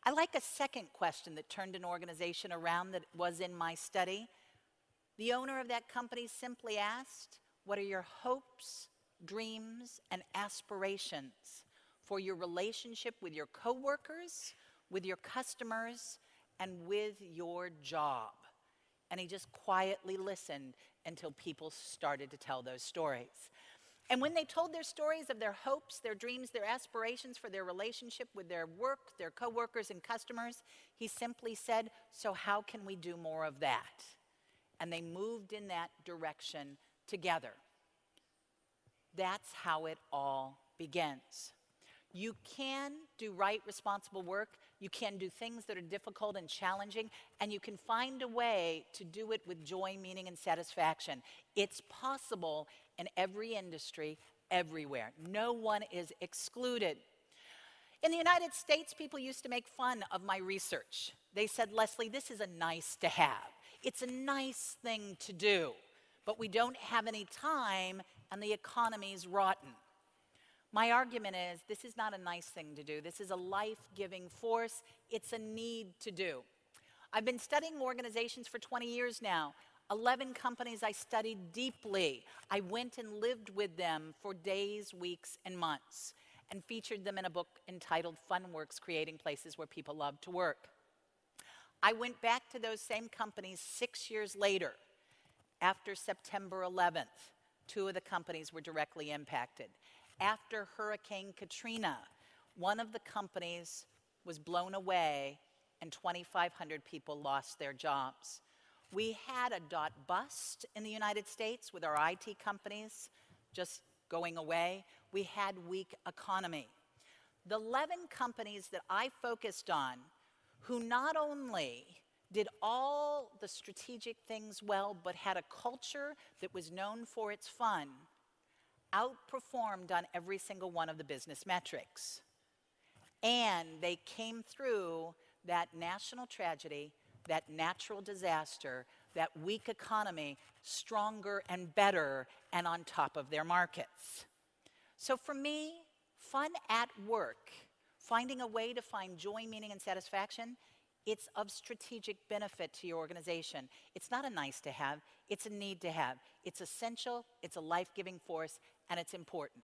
I like a second question that turned an organization around that was in my study. The owner of that company simply asked, what are your hopes, dreams, and aspirations for your relationship with your coworkers, with your customers, and with your job? And he just quietly listened until people started to tell those stories. And when they told their stories of their hopes, their dreams, their aspirations for their relationship with their work, their coworkers and customers, he simply said, so how can we do more of that? And they moved in that direction together. That's how it all begins. You can do right, responsible work. You can do things that are difficult and challenging, and you can find a way to do it with joy, meaning, and satisfaction. It's possible in every industry, everywhere. No one is excluded. In the United States, people used to make fun of my research. They said, Leslie, this is a nice to have. It's a nice thing to do, but we don't have any time and the economy's rotten. My argument is this is not a nice thing to do. This is a life-giving force. It's a need to do. I've been studying organizations for 20 years now. 11 companies I studied deeply. I went and lived with them for days, weeks, and months, and featured them in a book entitled Funworks, Creating Places Where People Love to Work. I went back to those same companies 6 years later, after September 11th. 2 of the companies were directly impacted. After Hurricane Katrina, one of the companies was blown away and 2,500 people lost their jobs. We had a dot bust in the United States with our IT companies just going away. We had weak economy. The 11 companies that I focused on, who not only did all the strategic things well, but had a culture that was known for its fun, outperformed on every single one of the business metrics. And they came through that national tragedy, that natural disaster, that weak economy, stronger and better and on top of their markets. So for me, fun at work, finding a way to find joy, meaning, and satisfaction, it's of strategic benefit to your organization. It's not a nice to have, it's a need to have. It's essential, it's a life-giving force, and it's important.